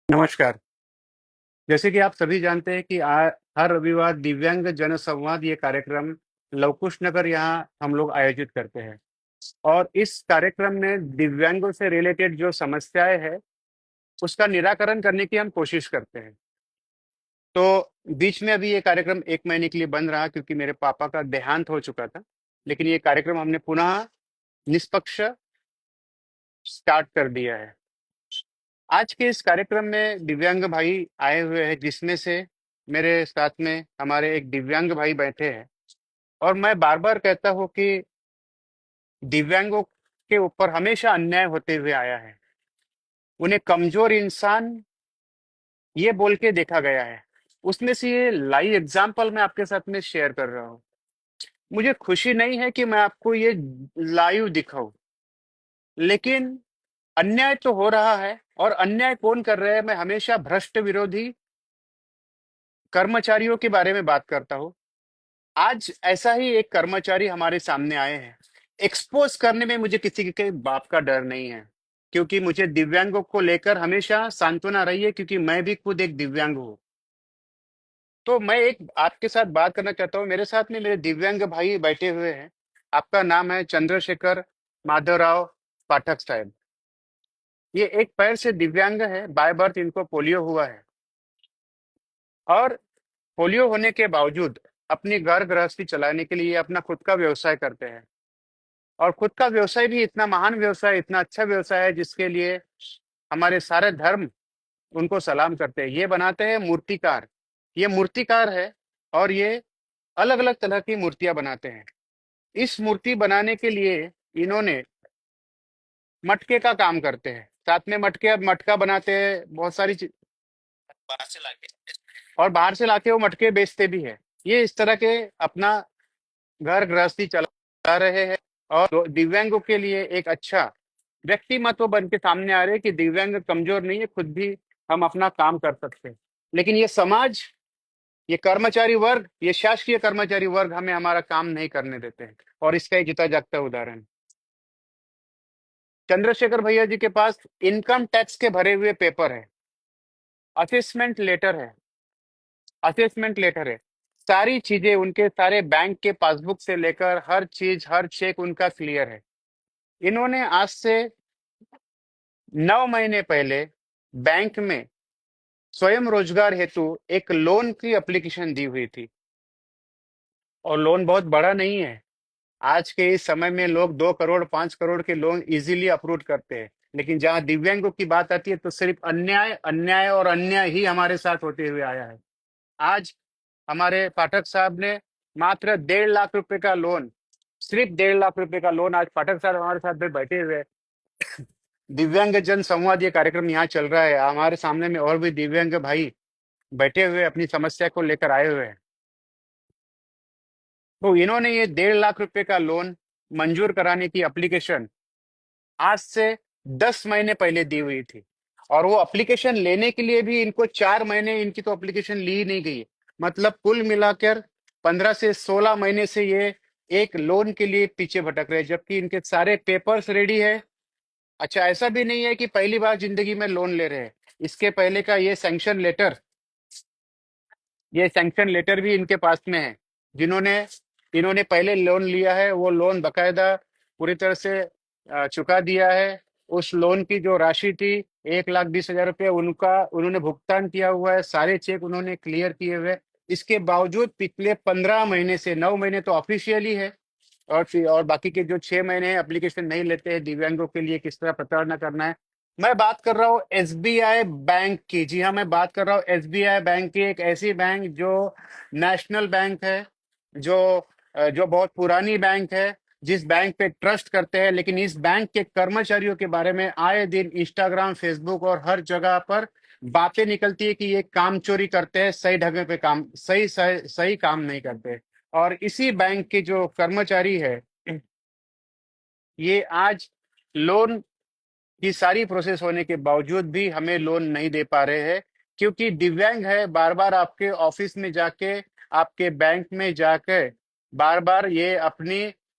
नमस्कार। जैसे कि आप सभी जानते हैं कि हर रविवार दिव्यांग जनसंवाद ये कार्यक्रम लवकुश नगर यहाँ हम लोग आयोजित करते हैं और इस कार्यक्रम में दिव्यांगों से रिलेटेड जो समस्याएं हैं उसका निराकरण करने की हम कोशिश करते हैं। तो बीच में अभी ये कार्यक्रम 1 महीने के लिए बंद रहा क्योंकि मेरे पापा का देहांत हो चुका था, लेकिन ये कार्यक्रम हमने पुनः निष्पक्ष स्टार्ट कर दिया है। आज के इस कार्यक्रम में दिव्यांग भाई आए हुए हैं, जिसमें से मेरे साथ में हमारे एक दिव्यांग भाई बैठे हैं। और मैं बार बार कहता हूँ कि दिव्यांगों के ऊपर हमेशा अन्याय होते हुए आया है। उन्हें कमजोर इंसान ये बोल के देखा गया है। उसमें से ये लाइव एग्जाम्पल मैं आपके साथ में शेयर कर रहा हूँ। मुझे खुशी नहीं है कि मैं आपको ये लाइव दिखाऊं, लेकिन अन्याय तो हो रहा है। और अन्याय कौन कर रहे हैं? मैं हमेशा भ्रष्ट विरोधी कर्मचारियों के बारे में बात करता हूँ। आज ऐसा ही एक कर्मचारी हमारे सामने आए हैं। एक्सपोज करने में मुझे किसी के बाप का डर नहीं है, क्योंकि मुझे दिव्यांगों को लेकर हमेशा सांत्वना रही है, क्योंकि मैं भी खुद एक दिव्यांग हूँ। तो मैं एक आपके साथ बात करना चाहता हूँ। मेरे साथ में मेरे दिव्यांग भाई बैठे हुए हैं। आपका नाम है चंद्रशेखर माधवराव पाठक साहब। ये एक पैर से दिव्यांग है, बाय बर्थ इनको पोलियो हुआ है। और पोलियो होने के बावजूद अपनी घर गृहस्थी चलाने के लिए ये अपना खुद का व्यवसाय करते हैं। और खुद का व्यवसाय भी इतना महान व्यवसाय, इतना अच्छा व्यवसाय है, जिसके लिए हमारे सारे धर्म उनको सलाम करते हैं। ये बनाते हैं मूर्तिकार। ये मूर्तिकार है और ये अलग अलग तरह की मूर्तियां बनाते हैं। इस मूर्ति बनाने के लिए इन्होंने मटके का काम करते हैं। साथ में मटका बनाते हैं, बहुत सारी चीज और बाहर से लाके वो मटके बेचते भी है। ये इस तरह के अपना घर गृहस्थी चला रहे हैं। और दिव्यांगों के लिए एक अच्छा व्यक्तिमत्व बन के सामने आ रहे हैं कि दिव्यांग कमजोर नहीं है, खुद भी हम अपना काम कर सकते हैं। लेकिन ये समाज, ये कर्मचारी वर्ग, ये शासकीय कर्मचारी वर्ग हमें हमारा काम नहीं करने देते हैं। और इसका एक जीता जागता उदाहरण चंद्रशेखर भैया जी के पास इनकम टैक्स के भरे हुए पेपर है, असेसमेंट लेटर है, असेसमेंट लेटर है। सारी चीजें उनके, सारे बैंक के पासबुक से लेकर हर चीज, हर चेक उनका क्लियर है। इन्होंने आज से 9 महीने पहले बैंक में स्वयं रोजगार हेतु एक लोन की एप्लीकेशन दी हुई थी। और लोन बहुत बड़ा नहीं है। आज के इस समय में लोग 2 करोड़ 5 करोड़ के लोन इजीली अप्रूव करते हैं। लेकिन जहां दिव्यांगों की बात आती है तो सिर्फ अन्याय, अन्याय और अन्याय ही हमारे साथ होते हुए आया है। आज हमारे पाठक साहब ने मात्र 1.5 लाख रुपए का लोन, सिर्फ 1.5 लाख रुपए का लोन, आज पाठक साहब हमारे साथ में बैठे हुए हैं। दिव्यांग जन संवाद ये कार्यक्रम यहाँ चल रहा है। हमारे सामने में और भी दिव्यांग भाई बैठे हुए अपनी समस्या को लेकर आए हुए हैं। तो इन्होंने ये 1.5 लाख रुपए का लोन मंजूर कराने की एप्लीकेशन आज से 10 महीने पहले दी हुई थी। और वो एप्लीकेशन लेने के लिए भी इनको 4 महीने, इनकी तो एप्लीकेशन ली ही नहीं गई। मतलब कुल मिलाकर 15 से 16 महीने से ये एक लोन के लिए पीछे भटक रहे हैं, जबकि इनके सारे पेपर्स रेडी है। अच्छा, ऐसा भी नहीं है कि पहली बार जिंदगी में लोन ले रहे हैं। इसके पहले का ये सैंक्शन लेटर भी इनके पास में है। जिन्होंने इन्होंने पहले लोन लिया है, वो लोन बकायदा पूरी तरह से चुका दिया है। उस लोन की जो राशि थी 1,20,000 रुपये, उनका उन्होंने भुगतान किया हुआ है। सारे चेक उन्होंने क्लियर किए हुए। इसके बावजूद पिछले 15 महीने से, 9 महीने तो ऑफिशियली है, और बाकी के जो 6 महीने हैं एप्लीकेशन नहीं लेते हैं। दिव्यांगों के लिए किस तरह प्रताड़ना करना है। मैं बात कर रहा हूँ एसबीआई बैंक की। जी हाँ, मैं बात कर रहा हूँ एसबीआई बैंक की, एक ऐसी बैंक जो नेशनल बैंक है, जो जो बहुत पुरानी बैंक है, जिस बैंक पे ट्रस्ट करते हैं। लेकिन इस बैंक के कर्मचारियों के बारे में आए दिन इंस्टाग्राम, फेसबुक और हर जगह पर बातें निकलती है कि ये काम चोरी करते हैं, सही ढंग पे काम, सही काम नहीं करते। और इसी बैंक के जो कर्मचारी है, ये आज लोन की सारी प्रोसेस होने के बावजूद भी हमें लोन नहीं दे पा रहे हैं, क्योंकि दिव्यांग है। बार बार आपके ऑफिस में जाके, आपके बैंक में जाकर बार बार ये अपनी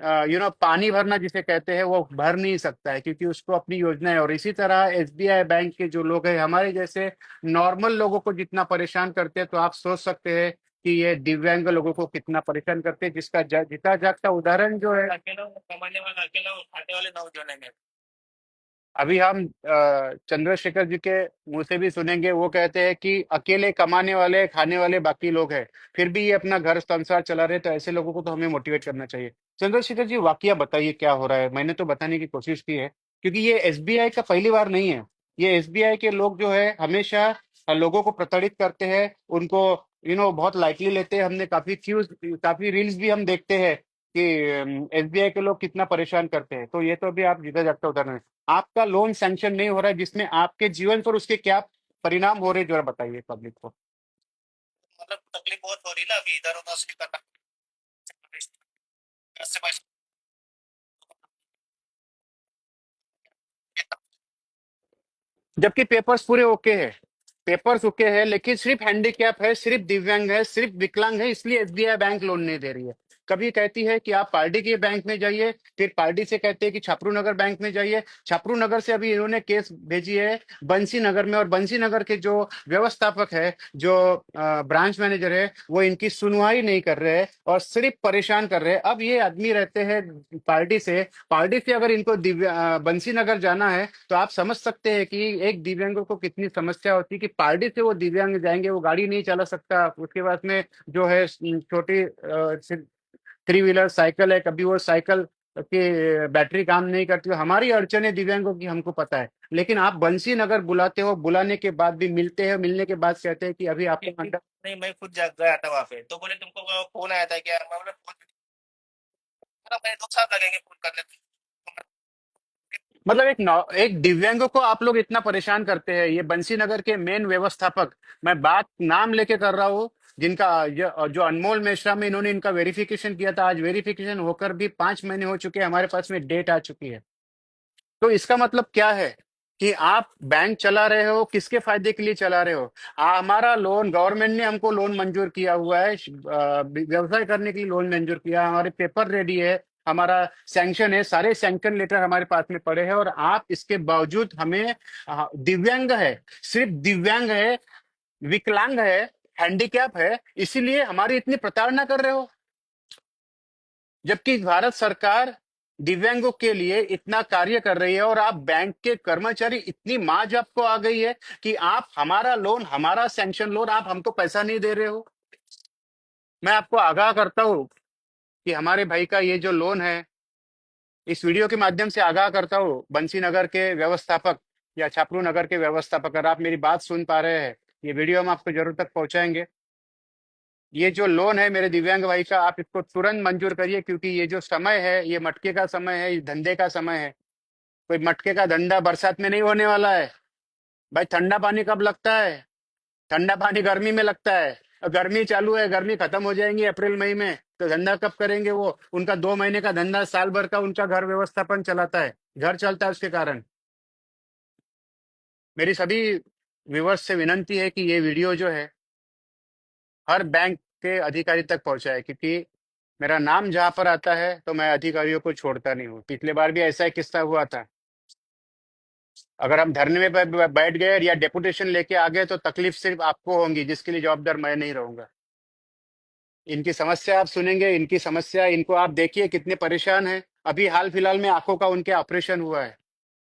पानी भरना जिसे कहते हैं वो भर नहीं सकता है, क्योंकि उसको अपनी योजना है। और इसी तरह एसबीआई बैंक के जो लोग हैं हमारे जैसे नॉर्मल लोगों को जितना परेशान करते हैं, तो आप सोच सकते हैं कि ये दिव्यांग लोगों को कितना परेशान करते हैं, जिसका जीता जागता उदाहरण जो है। अकेला कमाने वाला, अकेला खाने वाले नौजवान है। अभी हम चंद्रशेखर जी के मुंह से भी सुनेंगे, वो कहते हैं कि अकेले कमाने वाले खाने वाले बाकी लोग हैं, फिर भी ये अपना घर संसार चला रहे, तो ऐसे लोगों को तो हमें मोटिवेट करना चाहिए। चंद्रशेखर जी, वाकया बताइए क्या हो रहा है। मैंने तो बताने की कोशिश की है, क्योंकि ये एसबीआई का पहली बार नहीं है। ये एसबीआई के लोग जो है हमेशा लोगों को प्रताड़ित करते हैं, उनको बहुत लाइटली लेते हैं। हमने काफी रील्स भी हम देखते हैं कि एसबीआई के लोग कितना परेशान करते हैं। तो ये तो अभी आप जीता जागता उदाहरण है। आपका लोन सैंक्शन नहीं हो रहा है, जिसमें आपके जीवन पर उसके क्या परिणाम हो रहे हैं, जरा बताइए पब्लिक को। मतलब तकलीफ बहुत हो रही है ना अभी, इधर उधर से करना, घर से पैसे। जबकि पेपर्स पूरे ओके है, पेपर्स ओके है, लेकिन सिर्फ हैंडीकैप है, सिर्फ दिव्यांग है, सिर्फ विकलांग है, इसलिए एसबीआई बैंक लोन नहीं दे रही है। कभी कहती है कि आप पार्टी के बैंक में जाइए, फिर पार्टी से कहते हैं कि छापरू नगर बैंक में जाइए। छापरू नगर से अभी इन्होंने केस भेजी है बंसी नगर में, और बंसी नगर के जो व्यवस्थापक है, जो ब्रांच मैनेजर है, वो इनकी सुनवाई नहीं कर रहे हैं और सिर्फ परेशान कर रहे हैं। अब ये आदमी रहते हैं पार्टी से अगर इनको बंसी नगर जाना है, तो आप समझ सकते हैं कि एक दिव्यांगों को कितनी समस्या होती है कि पार्टी से वो दिव्यांग जाएंगे, वो गाड़ी नहीं चला सकता, उसके पास में जो है छोटी थ्री व्हीलर साइकिल है, कभी वो साइकिल की बैटरी काम नहीं करती। हमारी अड़चने दिव्यांगों की हमको पता है, लेकिन आप बंसी नगर बुलाते हो, बुलाने के बाद भी मिलते हैं, मिलने के बाद कहते हैं कि अभी आपको नहीं, मैं खुद गया था वहां पे, तो बोले तुमको फोन आया था क्या? मैं बोला फोन, मैंने 2 साल लगेंगे फोन करने में। मतलब एक दिव्यांगों को आप लोग इतना परेशान करते हैं। ये बंसी नगर के मेन व्यवस्थापक, मैं बात नाम लेके कर रहा हूँ, जिनका जो अनमोल मेश्रा में इन्होंने इनका वेरिफिकेशन किया था, आज वेरिफिकेशन होकर भी 5 महीने हो चुके हैं, हमारे पास में डेट आ चुकी है। तो इसका मतलब क्या है कि आप बैंक चला रहे हो, किसके फायदे के लिए चला रहे हो। हमारा लोन, गवर्नमेंट ने हमको लोन मंजूर किया हुआ है, व्यवसाय करने के लिए लोन मंजूर किया, हमारे पेपर रेडी है, हमारा सैंक्शन है, सारे सैंक्शन लेटर हमारे पास में पड़े हैं, और आप इसके बावजूद हमें दिव्यांग है, सिर्फ दिव्यांग है, विकलांग है, हैंडीकैप है, इसीलिए हमारी इतनी प्रताड़ना कर रहे हो। जबकि भारत सरकार दिव्यांगों के लिए इतना कार्य कर रही है, और आप बैंक के कर्मचारी, इतनी माज आपको आ गई है कि आप हमारा लोन, हमारा सैंक्शन लोन, आप हमको पैसा नहीं दे रहे हो। मैं आपको आगाह करता हूं कि हमारे भाई का ये जो लोन है, इस वीडियो के माध्यम से आगाह करता हूं बंसी नगर के व्यवस्थापक या छापरू नगर के व्यवस्थापक, अगर आप मेरी बात सुन पा रहे हैं, ये वीडियो हम आपको जरूर तक पहुंचाएंगे। ये जो लोन है मेरे दिव्यांग भाई का, आप इसको तुरंत मंजूर करिए, क्योंकि ये जो समय है, ये मटके का समय है, ये धंधे का समय है। कोई मटके का धंधा बरसात में नहीं होने वाला है। भाई, ठंडा पानी कब लगता है? ठंडा पानी गर्मी में लगता है, और गर्मी चालू है, गर्मी खत्म हो जाएंगी अप्रैल मई में, तो धंधा कब करेंगे वो? उनका 2 महीने का धंधा, साल भर का उनका घर व्यवस्थापन चलाता है, घर चलता है उसके कारण। मेरी सभी व्यूवर्स से विनंती है कि ये वीडियो जो है हर बैंक के अधिकारी तक पहुंचाए, क्योंकि मेरा नाम जहां पर आता है तो मैं अधिकारियों को छोड़ता नहीं हूँ। पिछले बार भी ऐसा ही किस्सा हुआ था। अगर हम धरने में बैठ गए या डेपुटेशन लेके आ गए, तो तकलीफ सिर्फ आपको होगी, जिसके लिए जवाबदार मैं नहीं रहूंगा। इनकी समस्या आप सुनेंगे, इनकी समस्या, इनको आप देखिए कितने परेशान हैं। अभी हाल फिलहाल में आंखों का उनके ऑपरेशन हुआ है।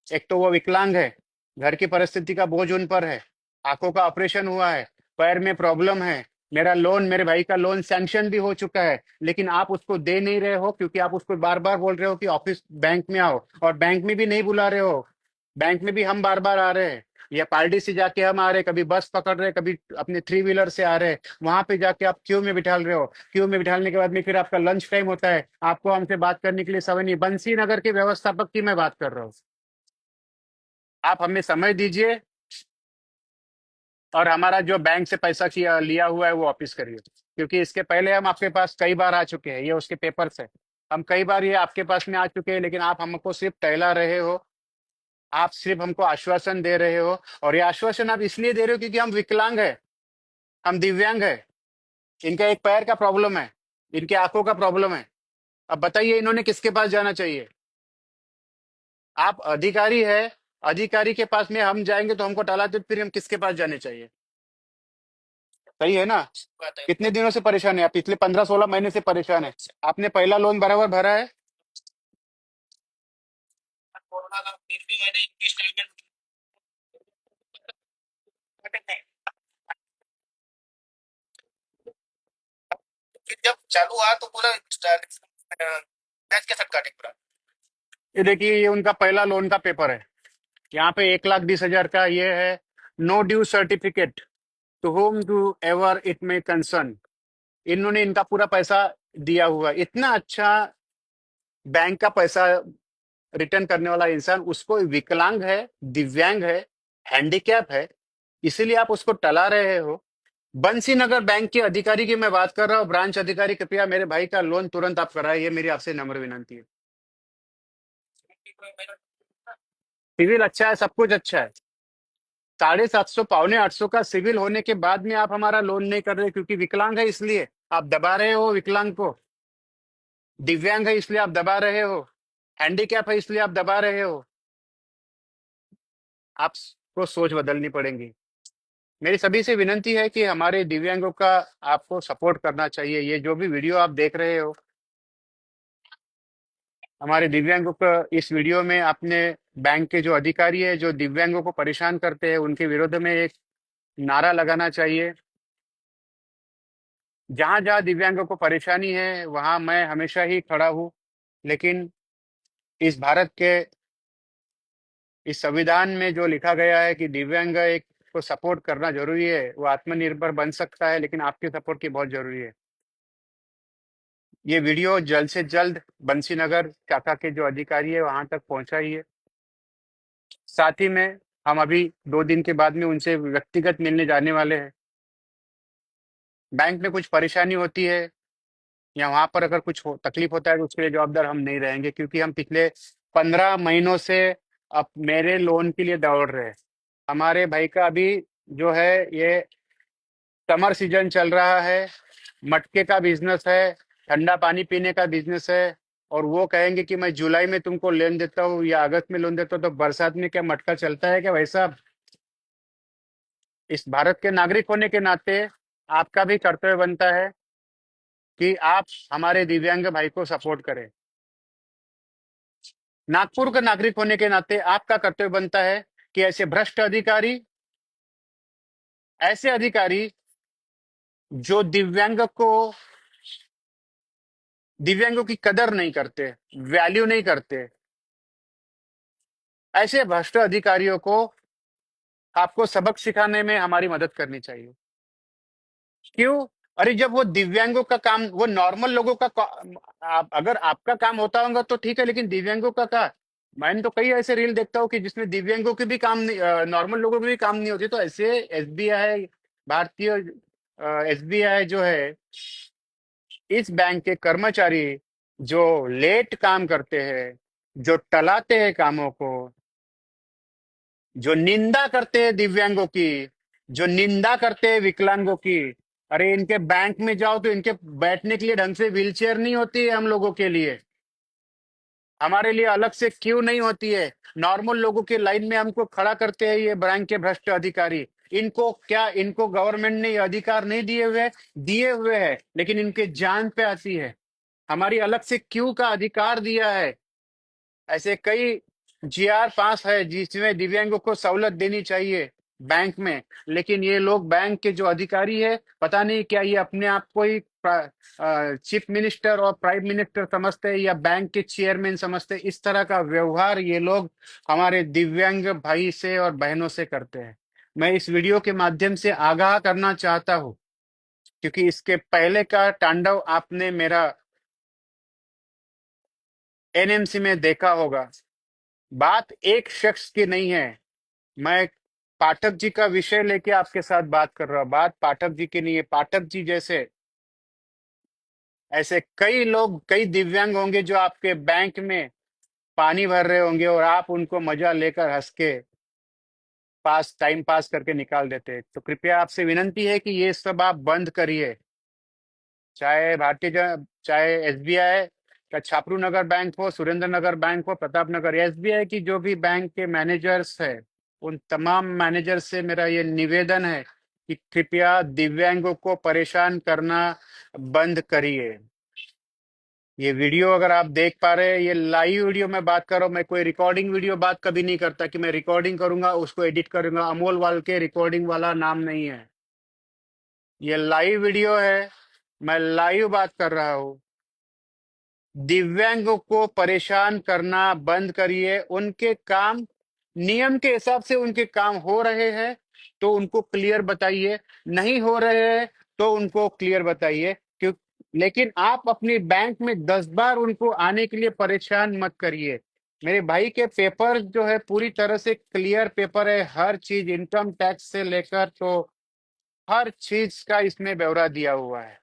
एक तो वो विकलांग है, घर की परिस्थिति का बोझ उन पर है, आंखों का ऑपरेशन हुआ है, पैर में प्रॉब्लम है। मेरा लोन, मेरे भाई का लोन सैंक्शन भी हो चुका है, लेकिन आप उसको दे नहीं रहे हो, क्योंकि आप उसको बार बार बोल रहे हो कि ऑफिस बैंक में आओ, और बैंक में भी नहीं बुला रहे हो। बैंक में भी हम बार बार आ रहे हैं, या पार्टी से जाके हम आ रहे हैं, कभी बस पकड़ रहे हैं, कभी अपने थ्री व्हीलर से आ रहे हैं, वहां पे जाके आप क्यू में बिठा रहे हो। क्यू में बिठाने के बाद में फिर आपका लंच टाइम होता है, आपको हमसे बात करने के लिए समय नहीं। बंसी नगर के व्यवस्थापक की मैं बात कर रहा हूँ। आप हमें समय दीजिए, और हमारा जो बैंक से पैसा किया लिया हुआ है वो वापिस करिए, क्योंकि इसके पहले हम आपके पास कई बार आ चुके हैं, ये उसके पेपर्स है। हम कई बार ये आपके पास में आ चुके हैं, लेकिन आप हमको सिर्फ टहला रहे हो, आप सिर्फ हमको आश्वासन दे रहे हो। और ये आश्वासन आप इसलिए दे रहे हो क्योंकि हम विकलांग है, हम दिव्यांग है, इनका एक पैर का प्रॉब्लम है, इनके आंखों का प्रॉब्लम है, अब बताइए इन्होंने किसके पास जाना चाहिए? आप अधिकारी है, अधिकारी के पास में हम जाएंगे तो हमको टालाते, तो फिर हम किसके पास जाने चाहिए? सही है ना? बात है। कितने दिनों से परेशान है आप? पिछले 15-16 महीने से परेशान है। आपने पहला लोन बराबर भरा है? कोरोना का फिर भी मैंने इंस्टॉलमेंट फिर जब चालू हुआ तो पूरा बैच के साथ काटे पूरा। ये देखिए, ये उनका पहला लोन का पेपर है। यहाँ पे 1,20,000 का ये है। No due certificate to whom to ever it may concern. इन्होंने इनका पूरा पैसा दिया हुआ है। इतना अच्छा बैंक का पैसा रिटर्न करने वाला इंसान, उसको विकलांग है, दिव्यांग है, हैंडीकैप है, इसीलिए आप उसको टला रहे हो। बंसी नगर बैंक के अधिकारी की मैं बात कर रहा हूँ, ब्रांच अधिकारी, कृपया मेरे भाई का लोन तुरंत आप कराइए, ये मेरी आपसे नम्र विनंती है। सिविल अच्छा है, सब कुछ अच्छा है। 750, 750 का सिविल होने के बाद में आप हमारा लोन नहीं कर रहे क्योंकि विकलांग है, इसलिए आप दबा रहे हो विकलांग को। दिव्यांग है इसलिए आप दबा रहे हो। हैंडीकैप है इसलिए आप दबा रहे हो। आपको सोच बदलनी पड़ेगी। मेरी सभी से विनंती है कि हमारे दिव्यांगों का आपको सपोर्ट करना चाहिए। ये जो भी वीडियो आप देख रहे हो, हमारे दिव्यांगों का इस वीडियो में आपने बैंक के जो अधिकारी है जो दिव्यांगों को परेशान करते हैं उनके विरोध में एक नारा लगाना चाहिए। जहां जहां दिव्यांगों को परेशानी है वहां मैं हमेशा ही खड़ा हूँ। लेकिन इस भारत के इस संविधान में जो लिखा गया है कि दिव्यांग एक को सपोर्ट करना जरूरी है, वो आत्मनिर्भर बन सकता है, लेकिन आपके सपोर्ट की बहुत जरूरी है। ये वीडियो जल्द से जल्द बंसी नगर शाखा के जो अधिकारी है वहां तक पहुंचाइए। साथ ही में हम अभी 2 दिन के बाद में उनसे व्यक्तिगत मिलने जाने वाले हैं। बैंक में कुछ परेशानी होती है या वहां पर अगर कुछ तकलीफ होता है तो उसके लिए जवाबदार हम नहीं रहेंगे, क्योंकि हम पिछले 15 महीनों से अब मेरे लोन के लिए दौड़ रहे हैं। हमारे भाई का अभी जो है ये समर सीजन चल रहा है, मटके का बिजनेस है, ठंडा पानी पीने का बिजनेस है, और वो कहेंगे कि मैं जुलाई में तुमको लोन देता हूँ या अगस्त में लोन देता हूँ, तो बरसात में क्या मटका चलता है क्या वैसा? इस भारत के नागरिक होने के नाते आपका भी कर्तव्य बनता है कि आप हमारे दिव्यांग भाई को सपोर्ट करें। नागपुर का नागरिक होने के नाते आपका कर्तव्य बनता है कि ऐसे भ्रष्ट अधिकारी, ऐसे अधिकारी जो दिव्यांगों की कदर नहीं करते, वैल्यू नहीं करते, ऐसे भ्रष्ट अधिकारियों को आपको सबक सिखाने में हमारी मदद करनी चाहिए। क्यों? अरे जब वो दिव्यांगों का काम, वो नॉर्मल लोगों का अगर आपका काम होता होगा तो ठीक है, लेकिन दिव्यांगों का मैंने तो कई ऐसे रील देखता हूँ कि जिसमें दिव्यांगों के भी काम नहीं, नॉर्मल लोगों के भी काम नहीं होती। तो ऐसे एसबीआई, भारतीय एसबीआई जो है, इस बैंक के कर्मचारी जो लेट काम करते हैं, जो टलाते हैं कामों को, जो निंदा करते हैं दिव्यांगों की, जो निंदा करते हैं विकलांगों की, अरे इनके बैंक में जाओ तो इनके बैठने के लिए ढंग से व्हीलचेयर नहीं होती है हम लोगों के लिए। हमारे लिए अलग से क्यों नहीं होती है? नॉर्मल लोगों के लाइन में हमको खड़ा करते हैं ये बैंक के भ्रष्ट अधिकारी। इनको क्या, इनको गवर्नमेंट ने ये अधिकार नहीं दिए हुए? दिए हुए हैं, लेकिन इनके जान पे आती है। हमारी अलग से क्यों का अधिकार दिया है। ऐसे कई जीआर पास है जिसमें दिव्यांगों को सहूलत देनी चाहिए बैंक में, लेकिन ये लोग बैंक के जो अधिकारी है, पता नहीं क्या ये अपने आप को ही चीफ मिनिस्टर और प्राइम मिनिस्टर समझते हैं या बैंक के चेयरमैन समझते हैं। इस तरह का व्यवहार ये लोग हमारे दिव्यांग भाई से और बहनों से करते हैं। मैं इस वीडियो के माध्यम से आगाह करना चाहता हूँ, क्योंकि इसके पहले का तांडव आपने मेरा एनएमसी में देखा होगा। बात एक शख्स की नहीं है। मैं पाठक जी का विषय लेके आपके साथ बात कर रहा हूं। बात पाठक जी की नहीं है। पाठक जी जैसे ऐसे कई लोग, कई दिव्यांग होंगे जो आपके बैंक में पानी भर रहे होंगे और आप उनको मजा लेकर हंस के टाइम पास करके निकाल देते हैं। तो कृपया आपसे विनंती है कि ये सब आप बंद करिए। चाहे चाहे एसबीआई का छापरू नगर बैंक हो, सुरेंद्र नगर बैंक हो, प्रताप नगर, एसबीआई की जो भी बैंक के मैनेजर्स है, उन तमाम मैनेजर से मेरा ये निवेदन है कि कृपया दिव्यांगों को परेशान करना बंद करिए। ये वीडियो अगर आप देख पा रहे हैं, ये लाइव वीडियो मैं बात कर रहा हूँ। मैं कोई रिकॉर्डिंग वीडियो बात कभी नहीं करता कि मैं रिकॉर्डिंग करूंगा उसको एडिट करूंगा। अमोल वाल के रिकॉर्डिंग वाला नाम नहीं है, ये लाइव वीडियो है, मैं लाइव बात कर रहा हूँ। दिव्यांगों को परेशान करना बंद करिए। उनके काम नियम के हिसाब से उनके काम हो रहे हैं तो उनको क्लियर बताइए, नहीं हो रहे हैं तो उनको क्लियर बताइए। क्यों? लेकिन आप अपनी बैंक में 10 बार उनको आने के लिए परेशान मत करिए। मेरे भाई के पेपर जो है पूरी तरह से क्लियर पेपर है, हर चीज इनकम टैक्स से लेकर तो हर चीज का इसमें ब्यौरा दिया हुआ है।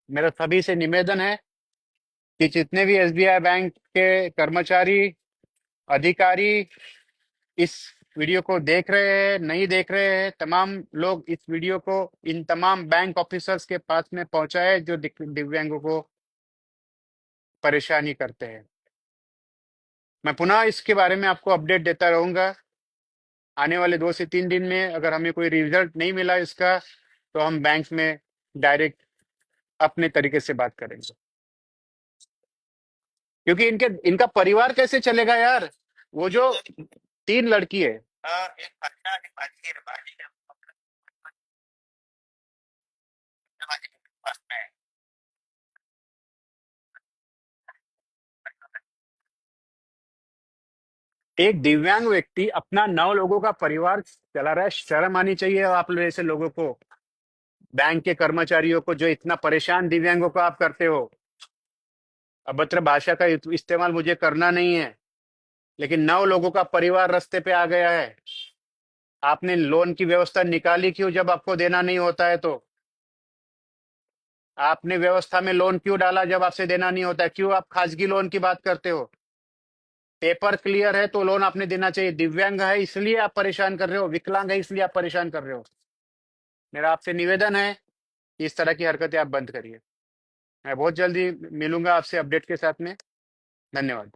मेरा सभी से निवेदन है कि जितने भी एसबीआई बैंक के कर्मचारी, अधिकारी इस वीडियो को देख रहे हैं, नहीं देख रहे हैं, तमाम लोग इस वीडियो को इन तमाम बैंक ऑफिसर्स के पास में पहुंचाए जो दिव्यांगों को परेशानी करते हैं। मैं पुनः इसके बारे में आपको अपडेट देता रहूंगा। आने वाले 2 से 3 दिन में अगर हमें कोई रिजल्ट नहीं मिला इसका तो हम बैंक में डायरेक्ट अपने तरीके से बात करेंगे, क्योंकि इनके इनका परिवार कैसे चलेगा यार। वो जो 3 लड़की है, हाँ, एक भाषा एक भाजी है, भाजी है, भाजी के पास में है। एक दिव्यांग व्यक्ति अपना 9 लोगों का परिवार चला रहा है, शर्म आनी चाहिए आप लोग ऐसे लोगों को, बैंक के कर्मचारियों को जो इतना परेशान दिव्यांगों को आप करते हो। अभद्र भाषा का इस्तेमाल मुझे करना नहीं है, लेकिन 9 लोगों का परिवार रास्ते पे आ गया है। आपने लोन की व्यवस्था निकाली क्यों जब आपको देना नहीं होता है तो? आपने व्यवस्था में लोन क्यों डाला जब आपसे देना नहीं होता है? क्यों आप खासगी लोन की बात करते हो? पेपर क्लियर है तो लोन आपने देना चाहिए। दिव्यांग है इसलिए आप परेशान कर रहे हो, विकलांग है इसलिए आप परेशान कर रहे हो। मेरा आपसे निवेदन है कि इस तरह की हरकतें आप बंद करिए। मैं बहुत जल्दी मिलूंगा आपसे अपडेट के साथ में। धन्यवाद।